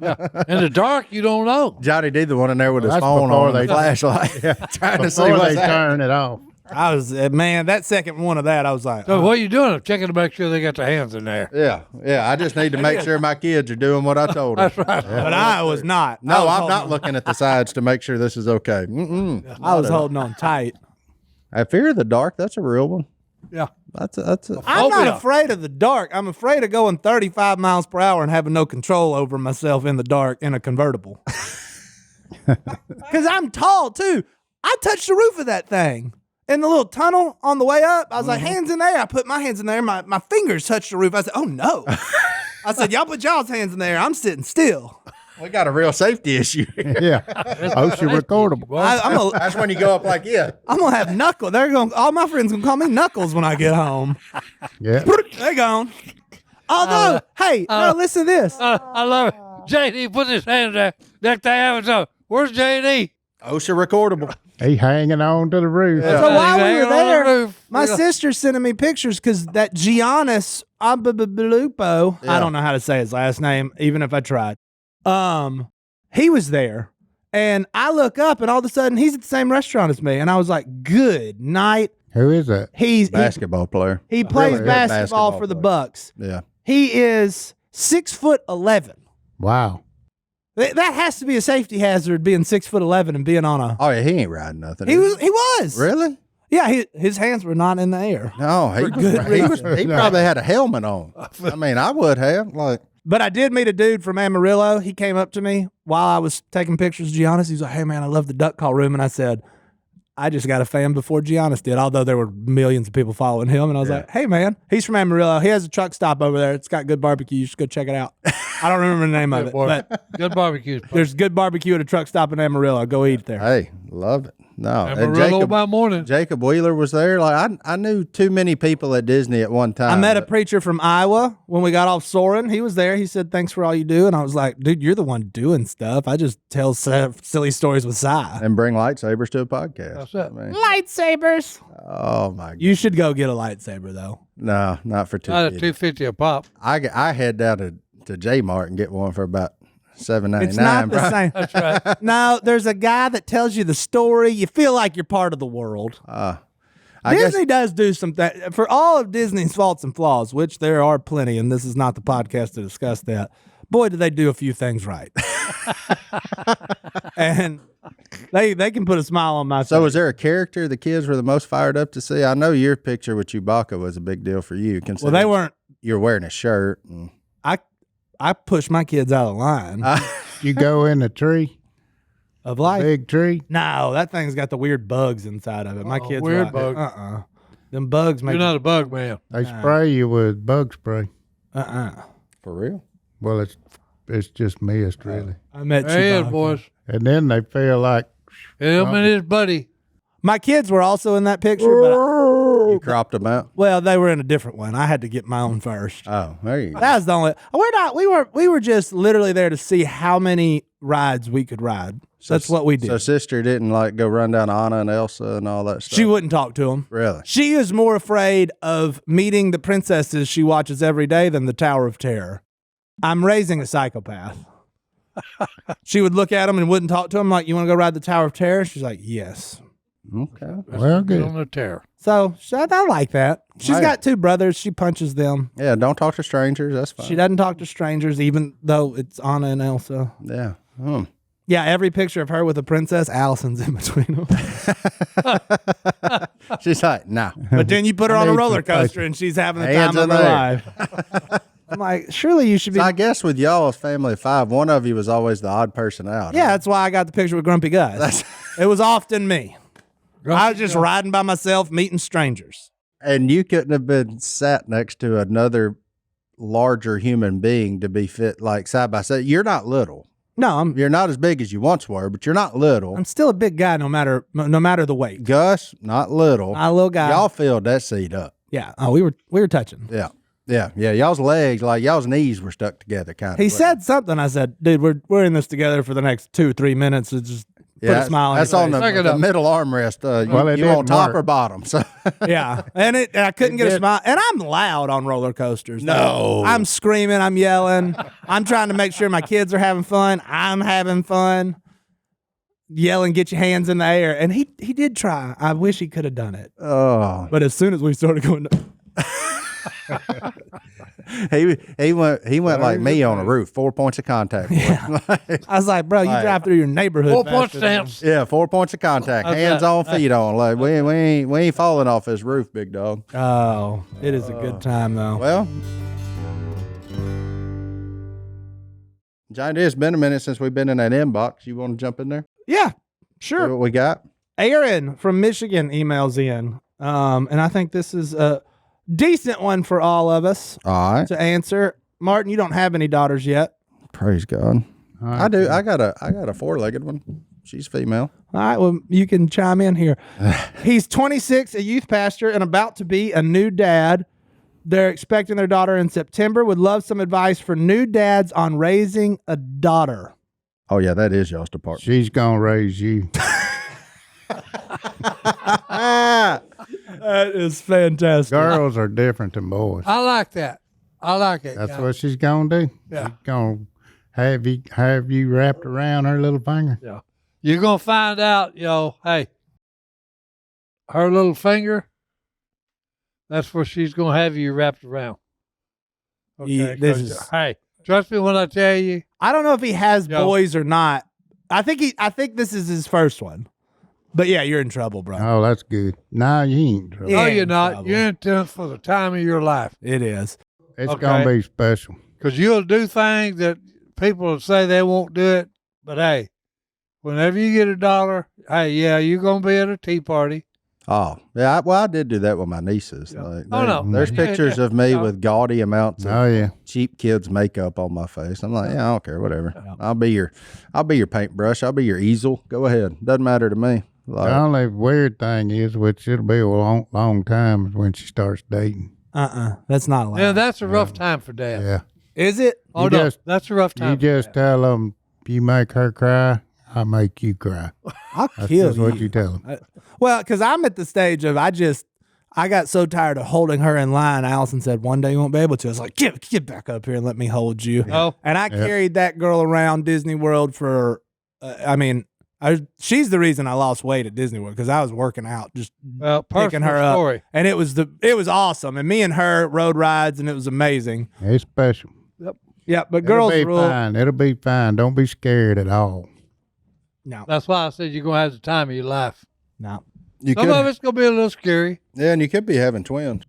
the dark, you don't know. Johnny D, the one in there with his That's phone before on and they- the flashlight, trying to see Before what's they happening. turn it off. I was, man, that second one of that, I was like, So what are you doing? I'm checking to make sure they got their hands in there. Yeah. I just need to make sure my kids are doing what I told them. but I was not. I No, was I'm holding not on. looking at the sides to make sure this is okay. Mm-mm. I was holding on tight. I fear the dark. That's a real one. Yeah. That's a I'm Phobia. not afraid of the dark. I'm afraid of going 35 miles per hour and having no control over myself in the dark in a convertible. Because I'm tall too. I touched the roof of that thing in the little tunnel on the way up. I was like, hands in there. I put my hands in there. My fingers touched the roof. I said, oh no. I said, y'all put y'all's hands in there. I'm sitting still. we got a real safety issue. Yeah. OSHA recordable. That's when you go up like, yeah. I'm gonna have Knuckles. All my friends gonna call me Knuckles when I get home. Yeah. They're gone. Although, hey, no, listen to this. I love it. JD put his hand there. Next thing I was on, where's JD? OSHA recordable. He hanging on to the roof. Yeah. So while we Hanging were on the there, roof. my sister's sending me pictures because that Giannis Ababalupo, I Yeah. don't know how to say his last name, even if I tried. He was there. And I look up and all of a sudden he's at the same restaurant as me. And I was like, good night. Who is that? He Basketball player. plays Really good basketball for the player. Bucks. Yeah. He is 6'11". Wow. That has to be a safety hazard, being 6'11" and being on a. Oh yeah, he ain't riding nothing. He is was. Really? Yeah, his hands were not in the air. No, he probably had a helmet on. I mean, I would have like. But I did meet a dude from Amarillo. He came up to me while I was taking pictures of Giannis. He's like, "Hey man, I love the duck call room," and I said, I just got a fan before Giannis did, although there were millions of people following him. And I was like, hey, man, he's from Amarillo. He has a truck stop over there. It's got good barbecue. You should go check it out. I don't remember the name of it, but good barbecue. There's good barbecue at a truck stop in Amarillo. Go eat there. Hey, love it. No, Amarillo by morning. Jacob Wheeler was there. Like I knew too many people at Disney at one time. I met a preacher from Iowa when we got off Soarin'. He was there. He said, thanks for all you do. And I was like, dude, you're the one doing stuff. I just tell silly stories with Si. And bring lightsabers to a podcast. That's it. I mean, Lightsabers. oh, my God. You should go get a lightsaber, though. No, not for Not at $250. $250 a pop. I head down to J-Mart and get one for about $7.99. It's not the same. That's right. No, there's a guy that tells you the story. You feel like you're part of the world. I Disney guess does do something for all of Disney's faults and flaws, which there are plenty, and this is not the podcast to discuss that. Boy, do they do a few things right. And they can put a smile on my face. So was there a character the kids were the most fired up to see? I know your picture with Chewbacca was a big deal for you. Well, they weren't. You're wearing a shirt. And, I push my kids out of line You go in the tree, of life. big tree. No, that thing's got the weird bugs inside of it. My kids weird were like, bugs. Them bugs make You're not a bug man. They spray you with bug spray. for real? Well, it's just mist, really. I met There he is, Chewbacca. boys. And then they feel like Him and his buddy. My kids were also in that picture, but You cropped them out? well, they were in a different one. I had to get my own first. Oh, there you go. That was the only. We were just literally there to see how many rides we could ride. That's what we did. So sister didn't like go run down Anna and Elsa and all that stuff? She wouldn't talk to them. Really? She is more afraid of meeting the princesses she watches every day than the Tower of Terror. I'm raising a psychopath. She would look at them and wouldn't talk to them. Like, you want to go ride the Tower of Terror? She's like, yes. Okay. well, Get on good. the terror. So I like that. She's Right. got two brothers. She punches them. Yeah, don't talk to strangers. That's fine. She doesn't talk to strangers, even though it's Anna and Elsa. Yeah. Yeah, every picture of her with a princess, Allison's in between them. She's like, no. But then you put her I on a need roller some coaster and she's having the Hands time of in her the life. I'm like, surely you should be. So I guess with y'all's family of five, one of you was always the odd person out. Yeah, that's why I got the picture with Grumpy Gus. It was often me. I was just riding by myself, meeting strangers. And you couldn't have been sat next to another larger human being to be fit like side by side. You're not little. No, You're not as big as you once were, but you're not little. I'm still a big guy, no matter the weight. Gus, not little. I'm a little guy. Y'all filled that seat up. Yeah. Oh, we were touching. Yeah. Yeah. Yeah. Y'all's legs, like y'all's knees were stuck together kind of. He said something. I said, dude, we're in this together for the next 2 or 3 minutes. It's just put a smile on That's your on face. the middle armrest. Well, it you on didn't top work. or bottom? So Yeah. And I couldn't get a did. smile. And I'm loud on roller coasters. No. I'm screaming. I'm yelling. I'm trying to make sure my kids are having fun. I'm having fun. Yelling, get your hands in the air. And he did try. I wish he could have done it. oh, But as soon as we started going, he went like me on a roof. 4 points of contact. Yeah. I was like, bro, you Right. drive through your neighborhood. 4 point faster than- stamps. Yeah, 4 points of contact. Okay. Hands on, feet on. Like we ain't falling off this roof, big dog. Oh, it is a good time though. Well, Johnny, it's been a minute since we've been in that inbox. You want to jump in there? Yeah, See sure. what we got? Aaron from Michigan emails in, and I think this is a decent one for all of us All right. to answer. Martin, you don't have any daughters yet. Praise God. All I right. do. I got a four-legged one. She's female. All right, well, you can chime in here. He's 26, a youth pastor, and about to be a new dad. They're expecting their daughter in September. Would love some advice for new dads on raising a daughter. Oh yeah, that is y'all's department. She's gonna raise you. That is fantastic. Girls are different than boys. I like that. I like it. That's yeah. what she's gonna do. Yeah. She's gonna have you wrapped around her little finger. Yeah. You're going to find out, hey, her little finger, that's where she's going to have you wrapped around. Okay, this 'cause, is- hey, trust me when I tell you. I don't know if he has Yo. boys or not. I think this is his first one. But yeah, you're in trouble, bro. Oh, that's good. Nah, you ain't. Trouble. Yeah. No, in you're not. trouble. You're in this for the time of your life. It is. It's Okay. gonna be special. Because you'll do things that people say they won't do it. But hey, whenever you get $1, hey, yeah, you're going to be at a tea party. Oh, yeah. I did do that with my nieces. Yeah. Like, Oh, no. There's Yeah, pictures yeah. of me No. with gaudy amounts of Oh yeah. cheap kids' makeup on my face. I'm like, yeah, I don't care, whatever. I'll be your paintbrush. I'll be your easel. Go ahead. Doesn't matter to me. Like, The only weird thing is, which it'll be a long time, is when she starts dating. That's not allowed. Yeah, that's a rough time for Dad. Yeah. Is it? Oh, You no, just- that's a rough time. You just tell them, if you make her cry, I make you cry. I'll That's kill just you. what you tell them. Well, because I'm at the stage of I got so tired of holding her in line. Allison said one day you won't be able to. I was like, get back up here and let me hold you. Oh. And I carried that girl around Disney World for, she's the reason I lost weight at Disney World because I was working out, just Well, picking personal her up. story. And it was awesome. And me and her rode rides and it was amazing. It's special. Yeah, but girls It'll be rule. fine. It'll be fine. Don't be scared at all. No, That's why I said you're going to have the time of your life. no. you Some could, of it's going to be a little scary. yeah, and you could be having twins.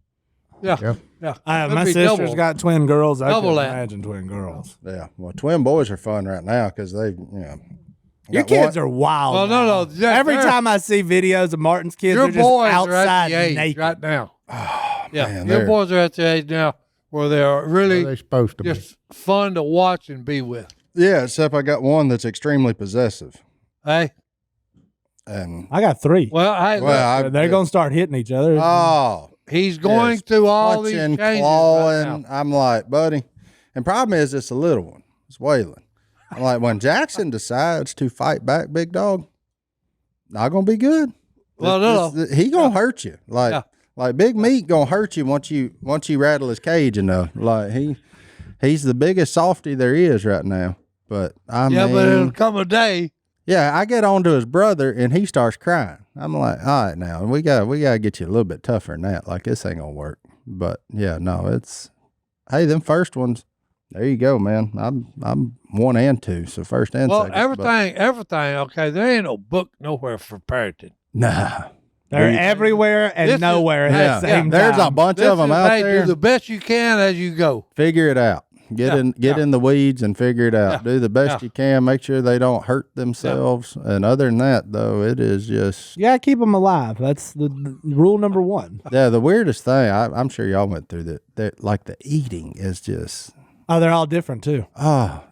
Yeah. Yep. Yeah. My Could be sister's double. got twin girls. I Double can that. imagine twin girls. Yeah, well, twin boys are fun right now because they, Your got kids one- are wild. Well, now. no. Every time I see videos of Martin's kids, your they're just boys are at outside the age naked. right now. Yeah, man, your they're- boys are at the age now where they're really They're supposed to be. just fun to watch and be with. Yeah, except I got one that's extremely possessive, Hey, and I got 3. well, hey, look, They're going to start hitting each other. oh, he's going yes, through all these punching, changes clawing. right now. I'm like, buddy, and problem is it's a little one. It's Waylon. I'm like, when Jackson decides to fight back, big dog, not gonna be good. Well, no. He gonna hurt you. Like, Yeah. like Big Meat gonna hurt you once you rattle his cage enough. Like he's the biggest softy there is right now. But I Yeah, mean, but it'll come a day. yeah, I get on to his brother and he starts crying. I'm like, all right, now we gotta get you a little bit tougher than that. Like this ain't gonna work. But yeah, no, it's hey, them first ones. There you go, man. I'm 1 and 2, so first and Well, second. but- everything. Okay, there ain't no book nowhere for parenting. Nah. They're everywhere and This is- nowhere at Yeah, the same there's a time. bunch This of them is, out hey, there. do the best you can as you go. Figure it out. Get Yeah, in the weeds and figure it out. Yeah, Do the best yeah. you can. Make sure they don't hurt themselves. And other than that, though, it is just You got to keep them alive. That's the rule number 1. yeah. The weirdest thing I'm sure y'all went through that. Like the eating is just Oh, they're all different too.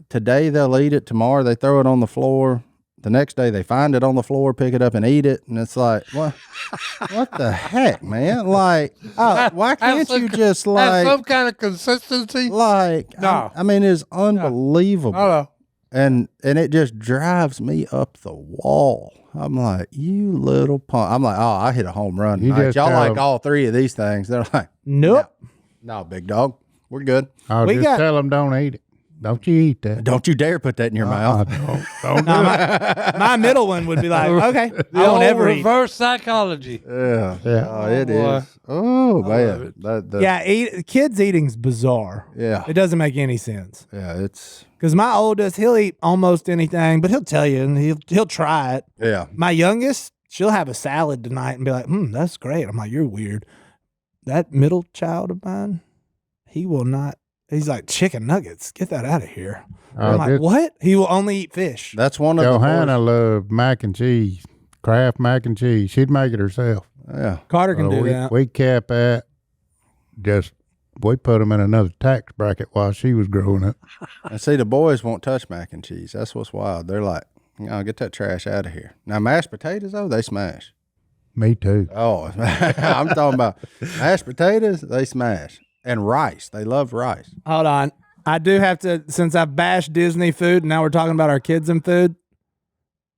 today they'll eat it. Tomorrow they throw it on the floor. The next day they find it on the floor, pick it up and eat it, and it's like what the heck, man? Like why can't you just Have like some kind of consistency? like No. I mean it's unbelievable. No. And it just drives me up the wall. I'm like, you little punk. I'm like, oh, I hit a home run. You tonight. just Y'all tell like them- all 3 of these things. They're like, Nope. no, big dog. We're good. I'll We just got- tell them don't eat it. Don't you eat that. Don't you dare put that in your mouth. Don't do it. My middle one would be like, okay, The I won't old ever eat. reverse psychology. Yeah. Yeah. Oh, it boy. is. Oh, love man. it. That- Kids eating's bizarre. yeah. It doesn't make any sense. Yeah. It's, Because my oldest, he'll eat almost anything, but he'll tell you and he'll try it. yeah. My youngest, she'll have a salad tonight and be like, that's great. I'm like, you're weird. That middle child of mine, he will not. He's like, chicken nuggets. Get that out of here. I'm like, this- what? He will only eat fish. That's one of Johanna loved mac and cheese, Kraft mac and cheese. She'd make it herself. the. Yeah. Carter can do we, that. we kept that. We put them in another tax bracket while she was growing up. And see, the boys won't touch mac and cheese. That's what's wild. They're like, get that trash out of here. Now, mashed potatoes, though, they smash. Me too. Oh, I'm talking about mashed potatoes, they smash. And rice. They love rice. Hold on. I do have to, since I've bashed Disney food, and now we're talking about our kids and food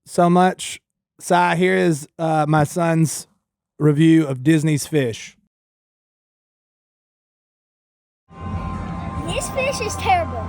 so much. Si, here is my son's review of Disney's fish. This fish is terrible.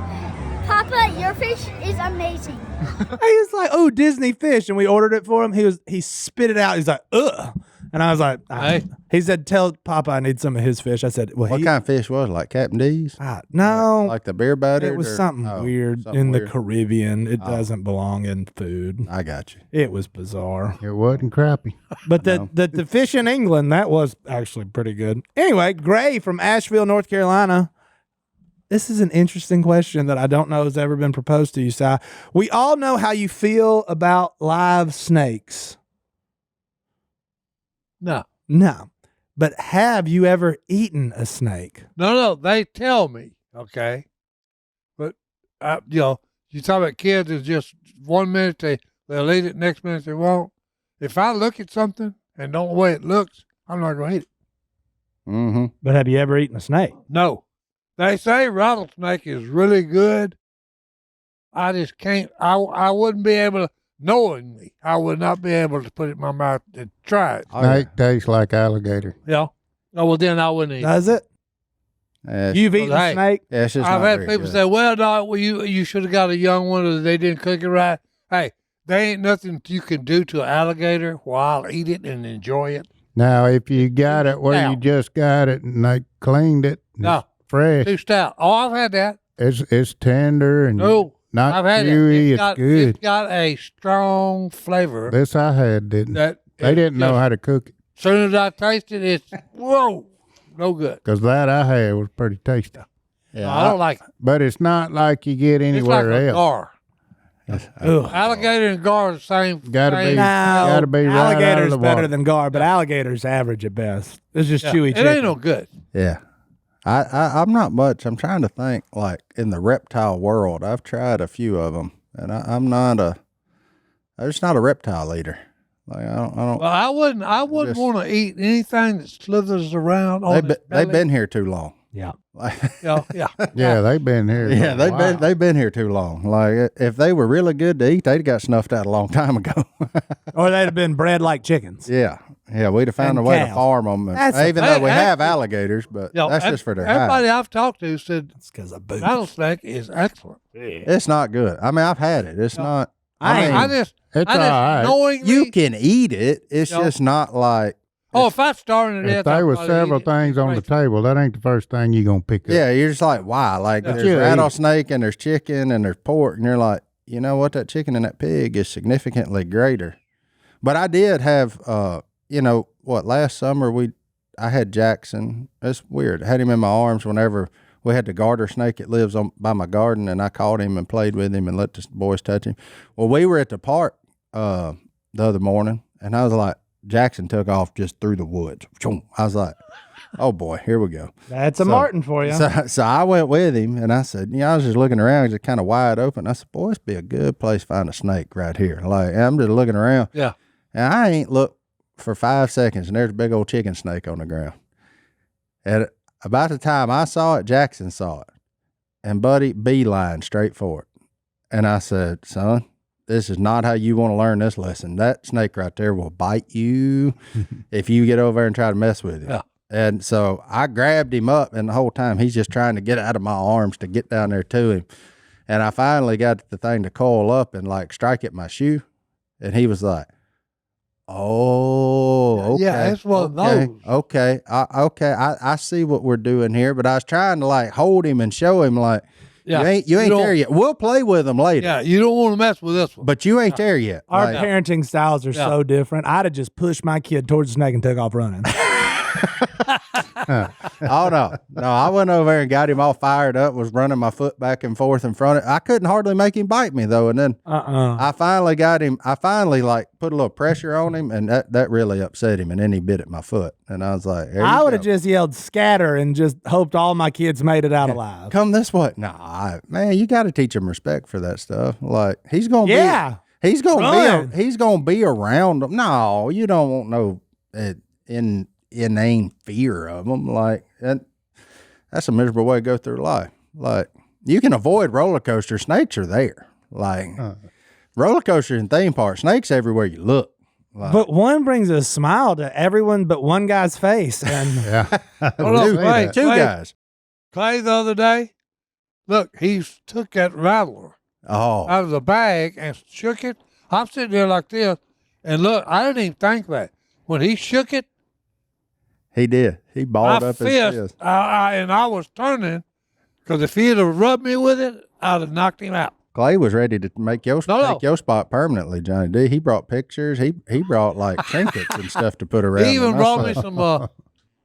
Papa, your fish is amazing. He was like, "Oh, Disney fish," and we ordered it for him. He spit it out. He's like, "Ugh." And I was like, Hey. he said, tell Papa I need some of his fish. I said, well, What kind of fish was it? Like Captain D's? no. Like the beer battered? It was or- something oh, weird something in weird. the Caribbean. It doesn't belong in food. I got you. It was bizarre. It wasn't crappie. But the fish in England, that was actually pretty good. Anyway, Gray from Asheville, North Carolina. This is an interesting question that I don't know has ever been proposed to you, Si. We all know how you feel about live snakes. No. No. But have you ever eaten a snake? No, they tell me, okay? But, you talk about kids, it's just 1 minute they'll eat it, next minute they won't. If I look at something and don't the way it looks, I'm not going to eat it. Mm-hmm. But have you ever eaten a snake? No. They say rattlesnake is really good. I just can't, I wouldn't be able to, knowingly, I would not be able to put it in my mouth and try it. Snake tastes like alligator. Yeah. Oh, well, then I wouldn't eat it. Does it? Yeah, You've eaten a hey, snake? yeah, it's just I've not had very people good. say, well, no, you should have got a young one or they didn't cook it right. Hey, there ain't nothing you can do to an alligator while I'll eat it and enjoy it. Now, if you got it where Now. you just got it and they cleaned it, and No. it's fresh, Too stout. Oh, I've had that. it's tender and No, not I've had chewy. it. It's good. It's got a strong flavor This I had didn't. that They didn't know how to cook it As soon as I tasted it, it's whoa, no good. because that I had was pretty tasty. Yeah, I don't like it. But it's not like you get It's anywhere like a else. gar. Ugh. Alligator and gar are the same. Gotta same- be- No, Gotta be right out of alligator's the better water. than gar, but alligator's average at best. It's just Yeah, chewy it chicken. ain't no good. Yeah. I'm not much. I'm trying to think, like, in the reptile world. I've tried a few of them, and I'm just not a reptile eater. Like, I don't Well, I wouldn't Just- want to eat anything that slithers around on its they've belly. been here too long. Yeah. Like, Yeah, yeah. Yeah, they've been here. yeah, for a while. they've been here too long. Like, if they were really good to eat, they'd got snuffed out a long time ago. Or they'd have been bred like chickens. Yeah, we'd have found And a way to cows. farm them. That's Even Hey, though we have actually- alligators, but Yeah, that's just for their everybody hide. I've talked to said It's because of boots. rattlesnake is excellent. It's not good. I mean, I've had it. It's not. I mean, I just It's I just all right. knowingly. you can eat it. It's Yeah. just not like. if I starving to If death, there I'd was probably several eat it. things on the Right. table, that ain't the first thing you're gonna pick up. Yeah, you're just like, why? Like, Yeah. there's Yeah. rattlesnake and there's chicken and there's pork, and you're like, you know what? That chicken and that pig is significantly greater. But I did have, last summer I had Jackson. It's weird. I had him in my arms whenever we had the garter snake. It lives on by my garden, and I caught him and played with him and let the boys touch him. Well, we were at the park the other morning, and I was like, Jackson took off just through the woods. I was like, oh boy, here we go. That's a Martin for you. So I went with him, and I said, I was just looking around, just kind of wide open. I said, boy, this be a good place to find a snake right here. Like, I'm just looking around, Yeah. and I ain't looked for 5 seconds, and there's a big old chicken snake on the ground. And about the time I saw it, Jackson saw it, and Buddy beeline straight for it. And I said, son, this is not how you want to learn this lesson. That snake right there will bite you if you get over there and try to mess with it. Yeah. And so I grabbed him up, and the whole time he's just trying to get out of my arms to get down there to him. And I finally got the thing to coil up and like strike at my shoe. And he was like, oh, okay. Yeah, it's one of okay, those. Okay. I see what we're doing here, but I was trying to like hold him and show him like, Yeah. you ain't don't- there yet. We'll play with them later, Yeah, you don't want to mess with this one. but you ain't there yet. Our Like, parenting styles are Yeah. so different. I'd have just pushed my kid towards the snake and took off running. oh no, I went over there and got him all fired up. Was running my foot back and forth in front of. I couldn't hardly make him bite me though, and then I finally got him. I finally like put a little pressure on him, and that really upset him. And then he bit at my foot, and I was like, "There I you would have go. just yelled scatter and just hoped all my kids made it out alive. Come this way." Nah, man, you got to teach him respect for that stuff. Like he's gonna Yeah. be, he's gonna Run. be, he's gonna be around them. No, you don't want no inane fear of them. Like that's a miserable way to go through life. Like you can avoid roller coasters. Snakes are there. Like roller coasters and theme parks. Snakes everywhere you look. Like, But one brings a smile to everyone but one guy's face. And Yeah. Hold on, Say wait. that. two guys. Clay the other day, look, he took that rattler Oh, out of the bag and shook it. I'm sitting there like this, and look, I didn't even think that. when he shook it, He did. He balled up his fist. and I was turning because if he'd have rubbed me with it, I'd have knocked him out. Clay was ready to make your take your spot permanently, Johnny D. He brought pictures. He brought like trinkets and stuff to put around. He even him. brought me some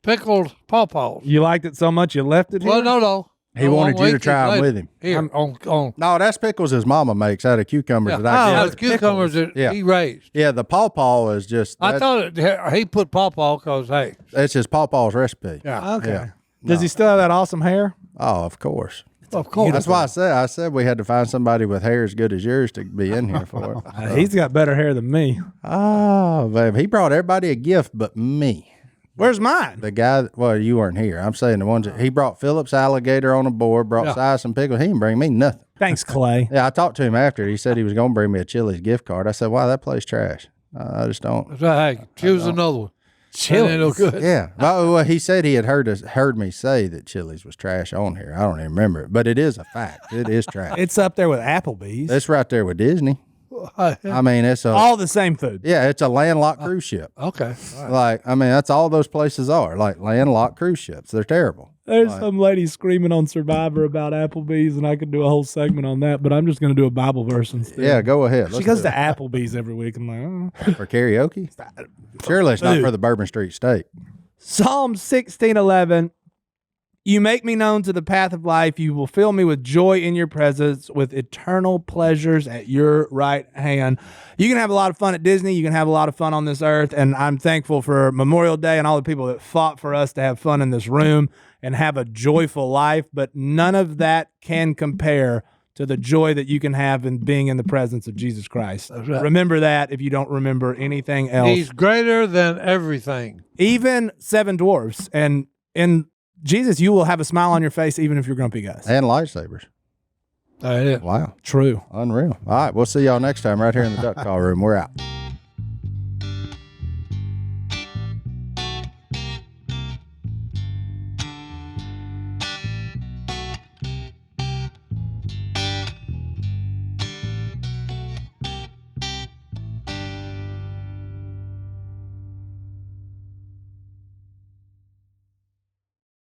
pickled pawpaws. You liked it so much you left it here? Well, no. He wanted you to try them with him. Here, on No, that's pickles his mama makes out of cucumbers that I those get. cucumbers that he raised. Yeah, the pawpaw is just. I thought he put pawpaw because, hey. That's his pawpaw's recipe. Yeah. Okay. Yeah. Does he still have that awesome hair? Oh, of course. Of course. That's why I said we had to find somebody with hair as good as yours to be in here for it. He's got better hair than me. Oh, babe. He brought everybody a gift but me. Where's mine? The guy, well, you weren't here. I'm saying the ones that he brought Phillip's alligator on a board, brought Si some pickles. He didn't bring me nothing. Thanks, Clay. Yeah, I talked to him after. He said he was going to bring me a Chili's gift card. I said, wow, that place trash. I just don't. Hey, choose another one. Chili's. No good. Yeah. Well, he said he had heard me say that Chili's was trash on here. I don't even remember it, but it is a fact. It is trash. It's up there with Applebee's. It's right there with Disney. I mean, it's all the same food. Yeah, it's a landlocked cruise ship. Okay. Right. Like, I mean, that's all those places are, like landlocked cruise ships. They're terrible. There's some lady screaming on Survivor about Applebee's, and I could do a whole segment on that, but I'm just going to do a Bible verse instead. Yeah, go ahead. She goes to Applebee's every week. I'm like, for karaoke? Surely it's not for the Bourbon Street Steak. Psalm 16:11. You make me known to the path of life. You will fill me with joy in your presence, with eternal pleasures at your right hand. You can have a lot of fun at Disney. You can have a lot of fun on this earth. And I'm thankful for Memorial Day and all the people that fought for us to have fun in this room and have a joyful life. But none of that can compare to the joy that you can have in being in the presence of Jesus Christ. Right. Remember that if you don't remember anything else. He's greater than everything. Even seven dwarfs. And in Jesus, you will have a smile on your face even if you're grumpy, guys. And lightsabers. That is. Wow. True. Unreal. All right. We'll see y'all next time right here in the Duck Call Room. We're out.